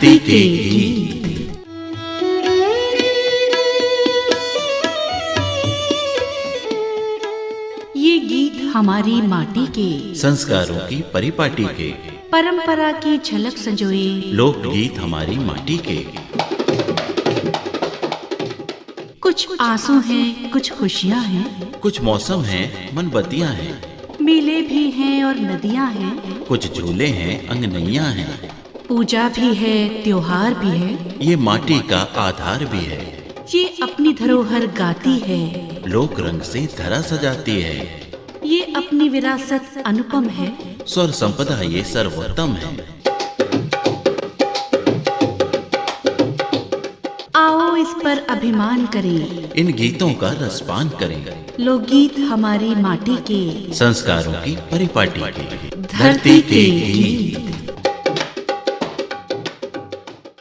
धरती के गीत। ये गीत हमारी माटी के संस्कारों की परिपाटी के, परंपरा की झलक संजोए लोकगीत हमारी माटी के। कुछ आंसू हैं, कुछ खुशियाँ हैं, कुछ मौसम हैं, मनबत्तियाँ हैं, मेले भी हैं और नदियाँ हैं, कुछ झूले हैं, अंगनैया हैं, पूजा भी है, त्योहार भी है, ये माटी का आधार भी है। ये अपनी धरोहर गाती है, लोक रंग से धरा सजाती है, ये अपनी विरासत अनुपम है, स्वर संपदा ये सर्वोत्तम है। आओ इस पर अभिमान करें, इन गीतों का रसपान करें, लोकगीत हमारी माटी के, संस्कारों की परिपाटी के, धरती के गीत।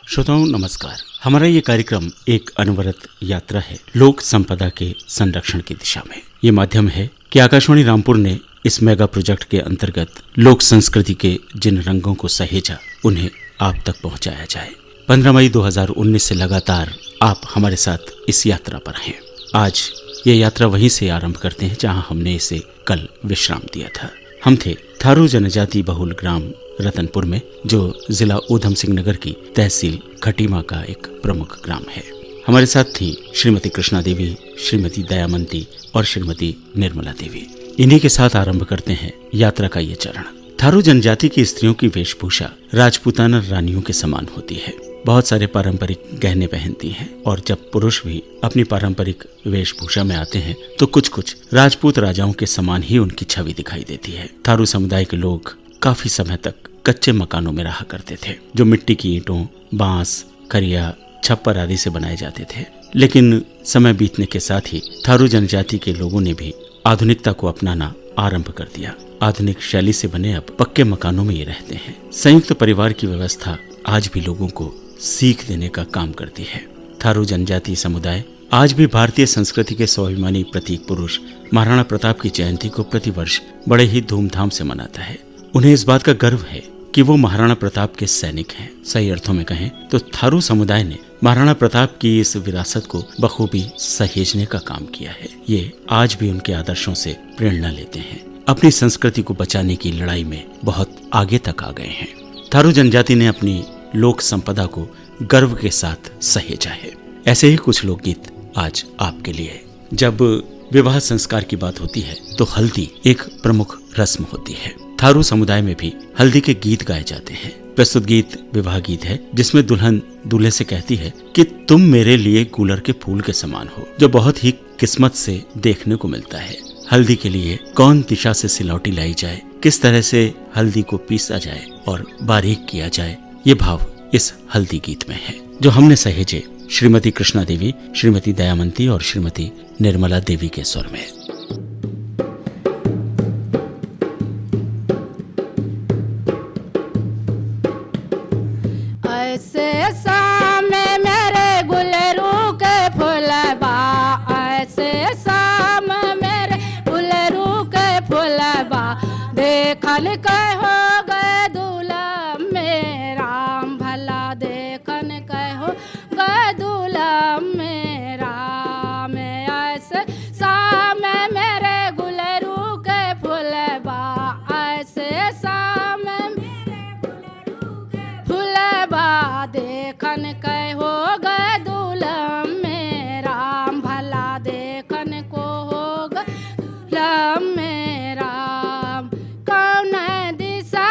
श्रोताओं नमस्कार। हमारा ये कार्यक्रम एक अनवरत यात्रा है लोक संपदा के संरक्षण की दिशा में। ये माध्यम है कि आकाशवाणी रामपुर ने इस मेगा प्रोजेक्ट के अंतर्गत लोक संस्कृति के जिन रंगों को सहेजा उन्हें आप तक पहुंचाया जाए। 15 मई 2019 से लगातार आप हमारे साथ इस यात्रा पर हैं। आज ये यात्रा वहीं से आरंभ करते हैं जहां हमने इसे कल विश्राम दिया था। हम थे थारू जनजाति बहुल ग्राम रतनपुर में, जो जिला ऊधम सिंह नगर की तहसील खटीमा का एक प्रमुख ग्राम है। हमारे साथ थी श्रीमती कृष्णा देवी, श्रीमती दयामंती और श्रीमती निर्मला देवी। इन्हीं के साथ आरंभ करते हैं यात्रा का ये चरण। थारू जनजाति की स्त्रियों की वेशभूषा राजपूताना रानियों के समान होती है। बहुत सारे पारंपरिक गहने पहनती हैं और जब पुरुष भी अपनी पारंपरिक वेशभूषा में आते हैं तो कुछ कुछ राजपूत राजाओं के समान ही उनकी छवि दिखाई देती है। थारू समुदाय के लोग काफी समय तक कच्चे मकानों में रहा करते थे, जो मिट्टी की ईंटों, बांस, खरिया, छप्पर आदि से बनाए जाते थे। लेकिन समय बीतने के साथ ही थारू जनजाति के लोगों ने भी आधुनिकता को अपनाना आरंभ कर दिया। आधुनिक शैली से बने अब पक्के मकानों में ये रहते हैं। संयुक्त परिवार की व्यवस्था आज भी लोगों को सीख देने का काम करती है। थारू जनजाति समुदाय आज भी भारतीय संस्कृति के स्वाभिमानी प्रतीक पुरुष महाराणा प्रताप की जयंती को प्रतिवर्ष बड़े ही धूमधाम से मनाता है। उन्हें इस बात का गर्व है कि वो महाराणा प्रताप के सैनिक हैं। सही अर्थों में कहें तो थारू समुदाय ने महाराणा प्रताप की इस विरासत को बखूबी सहेजने का काम किया है। ये आज भी उनके आदर्शों से प्रेरणा लेते हैं। अपनी संस्कृति को बचाने की लड़ाई में बहुत आगे तक आ गए हैं। थारू जनजाति ने अपनी लोक संपदा को गर्व के साथ सहेजा है। ऐसे ही कुछ लोकगीत आज आपके लिए। जब विवाह संस्कार की बात होती है तो हल्दी एक प्रमुख रस्म होती है। थारू समुदाय में भी हल्दी के गीत गाए जाते हैं। प्रस्तुत गीत विवाह गीत है, जिसमें दुल्हन दूल्हे से कहती है कि तुम मेरे लिए कूलर के फूल के समान हो, जो बहुत ही किस्मत से देखने को मिलता है। हल्दी के लिए कौन दिशा से सिलौटी लाई जाए, किस तरह से हल्दी को पीसा जाए और बारीक किया जाए, ये भाव इस हल्दी गीत में है, जो हमने सहेजे श्रीमती कृष्णा देवी, श्रीमती दयामंती और श्रीमती निर्मला देवी के स्वर में। देखन कह हो गए दूल्हा मेरा भला, देखन कह हो गए दूल्हा मेरा। मैं ऐसे शाम मेरे गुलरू के फुलबा, ऐसे शाम मेरे गुलरू के फुलबा, देखन कह हो गए दूल्हा मेरा भला, देखन को हो गए दूल्हा मेरा। कौन दिशा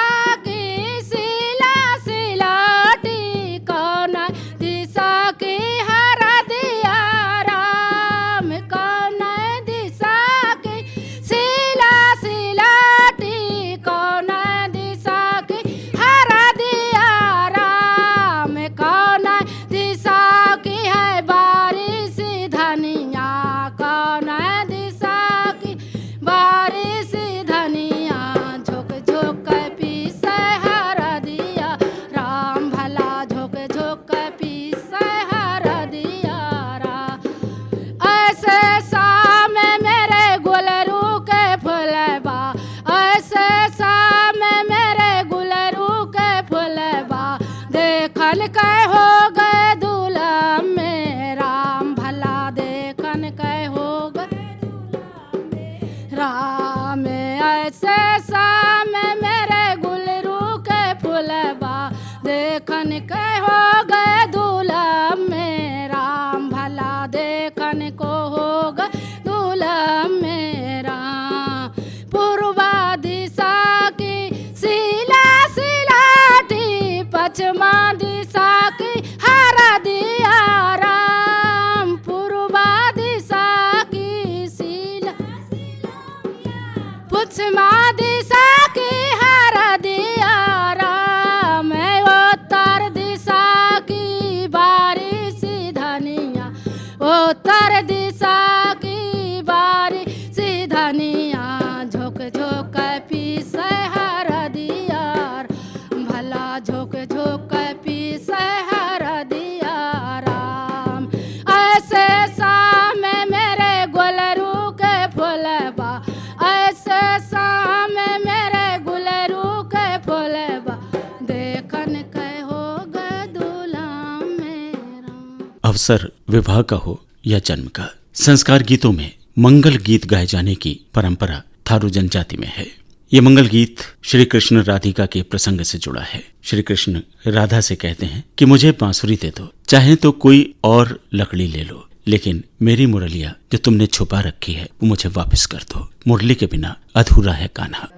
पश्चिमा दिशा की हर दिया राम, उत्तर दिशा की बारिश धनिया, उत्तर दिशा की बारिश धनिया, झोंक झोंक पीसे हर दिया, भला झोंक झोंक पीसे हर दिया राम। ऐसे शाम मेरे गुलरू के फूलबा, ऐसे शाम मेरे गुलरू के फूलबा, देखन के हो गए दूल्हा मेरा। अवसर विवाह का हो या जन्म का, संस्कार गीतों में मंगल गीत गाए जाने की परंपरा थारू जनजाति में है। ये मंगल गीत श्री कृष्ण राधिका के प्रसंग से जुड़ा है। श्री कृष्ण राधा से कहते हैं कि मुझे बांसुरी दे दो, चाहे तो कोई और लकड़ी ले लो, लेकिन मेरी मुरलिया जो तुमने छुपा रखी है वो मुझे वापस कर दो। मुरली के बिना अधूरा है कान्हा।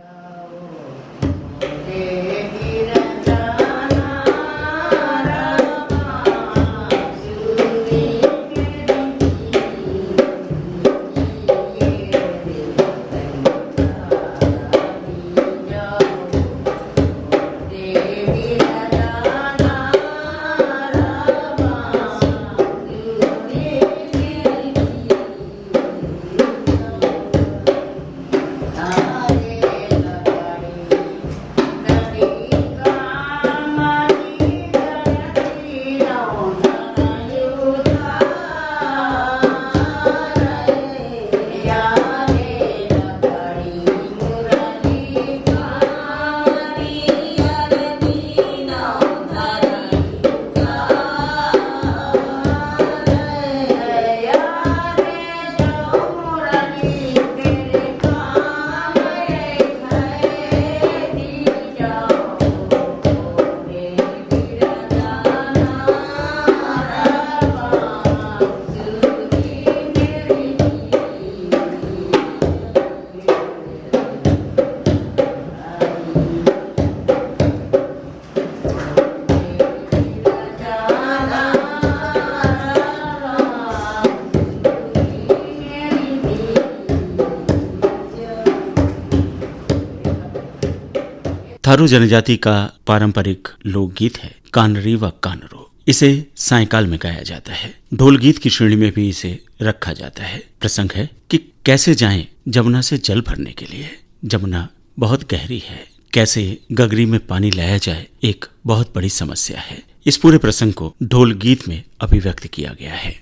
थारू जनजाति का पारंपरिक लोकगीत है कानरी व कानरो। इसे सायंकाल में गाया जाता है। ढोल गीत की श्रेणी में भी इसे रखा जाता है। प्रसंग है कि कैसे जाएं जमुना से जल भरने के लिए। जमुना बहुत गहरी है, कैसे गगरी में पानी लाया जाए एक बहुत बड़ी समस्या है। इस पूरे प्रसंग को ढोल गीत में अभिव्यक्त किया गया है।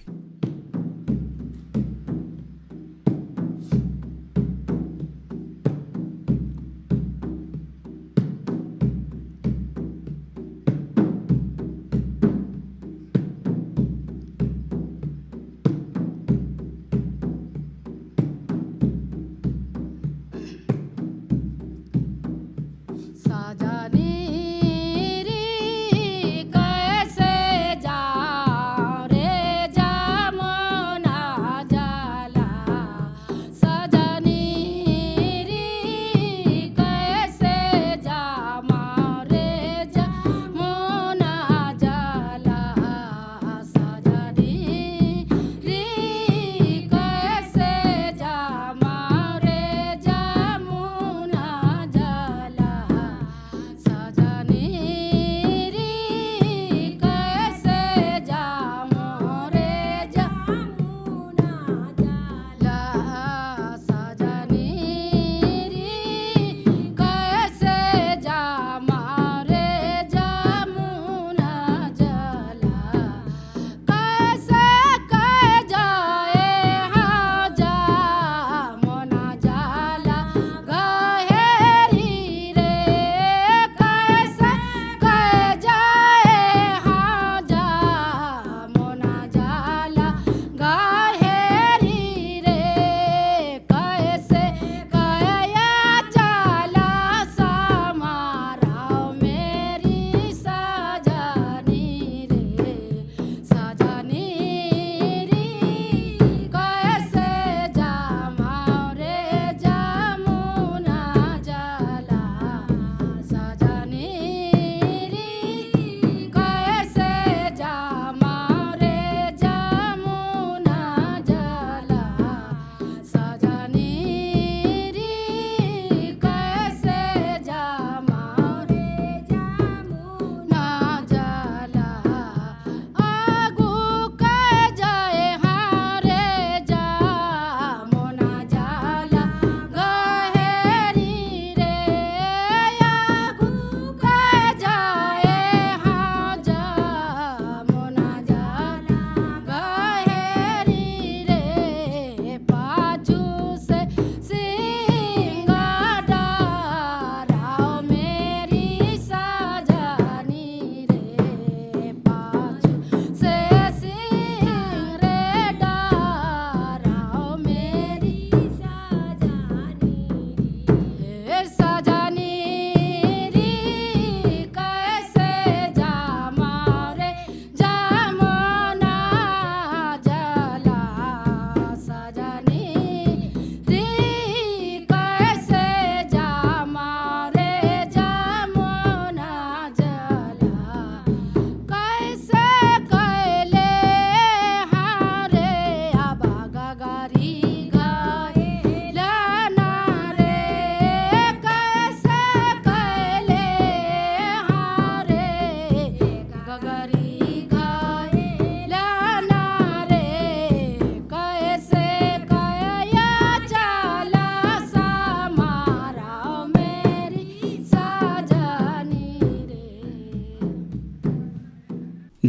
कैसे जाओ रे जा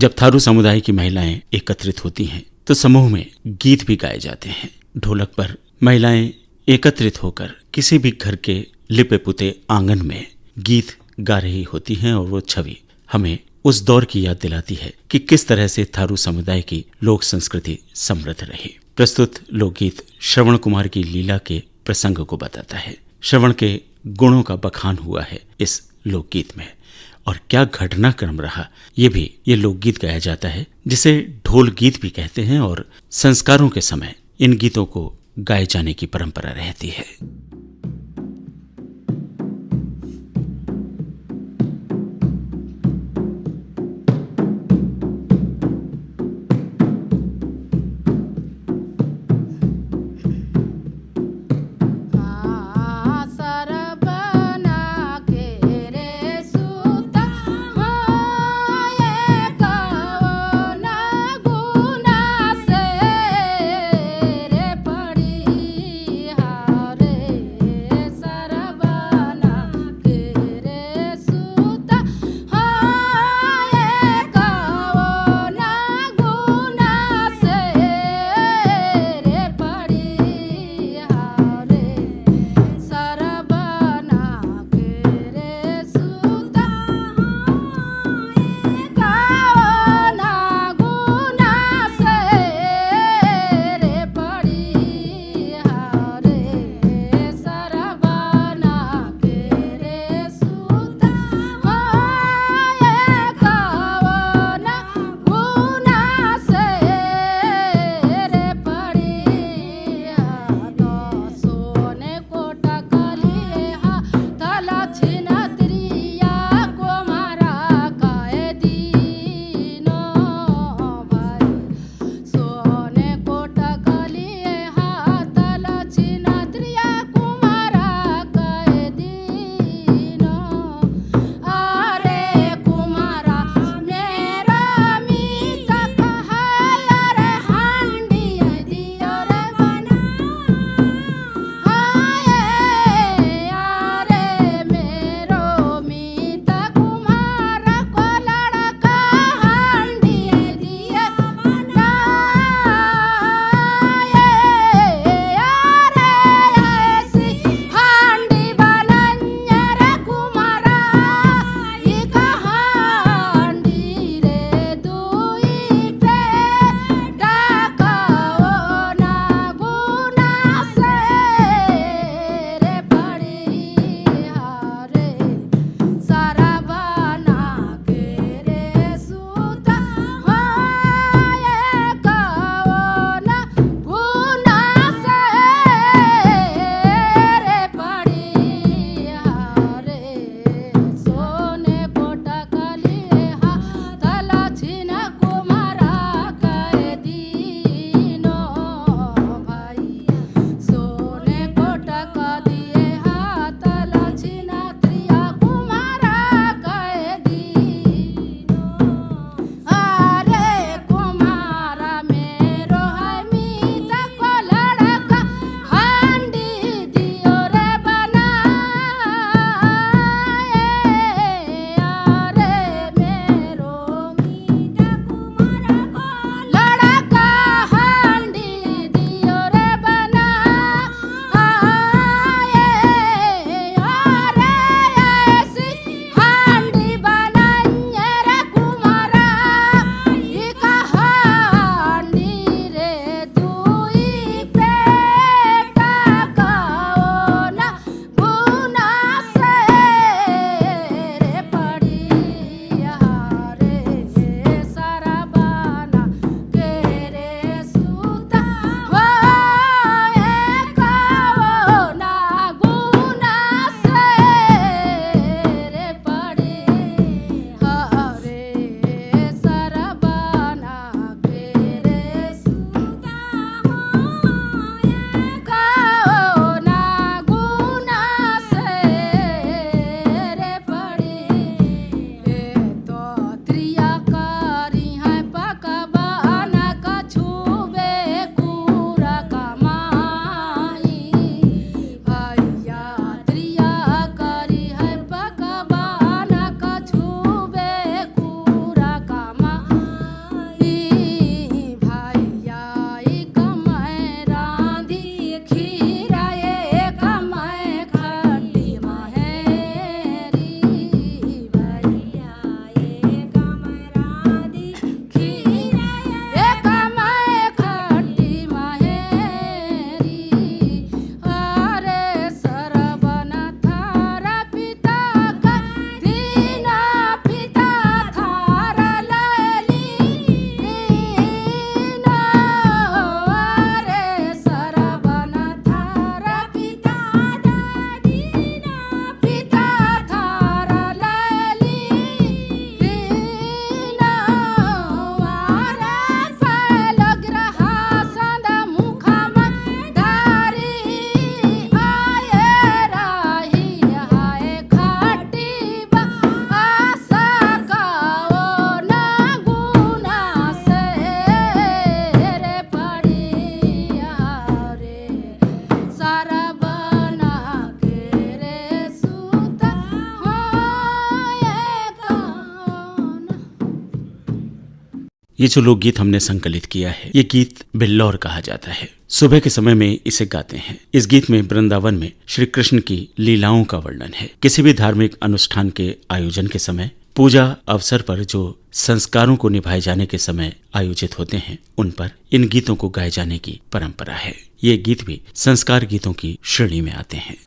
जब थारू समुदाय की महिलाएं एकत्रित होती हैं तो समूह में गीत भी गाए जाते हैं। ढोलक पर महिलाएं एकत्रित होकर किसी भी घर के लिपे पुते आंगन में गीत गा रही होती हैं और वो छवि हमें उस दौर की याद दिलाती है कि किस तरह से थारू समुदाय की लोक संस्कृति समृद्ध रही। प्रस्तुत लोकगीत श्रवण कुमार की लीला के प्रसंग को बताता है। श्रवण के गुणों का बखान हुआ है इस लोकगीत में, और क्या घटनाक्रम रहा ये लोकगीत गाया जाता है, जिसे ढोल गीत भी कहते हैं, और संस्कारों के समय इन गीतों को गाए जाने की परंपरा रहती है। रे ये जो लोकगीत हमने संकलित किया है, ये गीत बिल्लौर कहा जाता है। सुबह के समय में इसे गाते हैं। इस गीत में वृंदावन में श्री कृष्ण की लीलाओं का वर्णन है। किसी भी धार्मिक अनुष्ठान के आयोजन के समय, पूजा अवसर पर जो संस्कारों को निभाए जाने के समय आयोजित होते हैं, उन पर इन गीतों को गाए जाने की परंपरा है। ये गीत भी संस्कार गीतों की श्रेणी में आते हैं।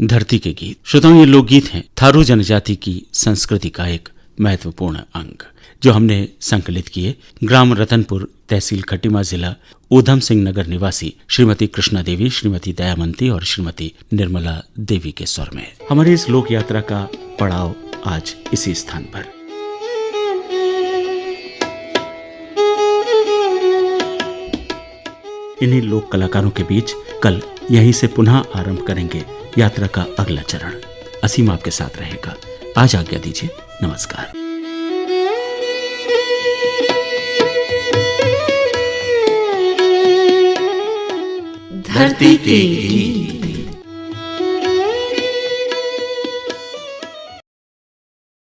धरती के गीत। श्रोताओं, ये लोकगीत हैं थारू जनजाति की संस्कृति का एक महत्वपूर्ण अंक जो हमने संकलित किए ग्राम रतनपुर, तहसील खटीमा, जिला ऊधम सिंह नगर निवासी श्रीमती कृष्णा देवी, श्रीमती दयामंती और श्रीमती निर्मला देवी के स्वर में। हमारी इस लोक यात्रा का पड़ाव आज इसी स्थान पर। इन्हीं लोक कलाकारों के बीच कल यहीं से पुनः आरंभ करेंगे यात्रा का अगला चरण। असीम आपके साथ रहेगा। आज आज्ञा दीजिए, नमस्कार। धरती के गीत।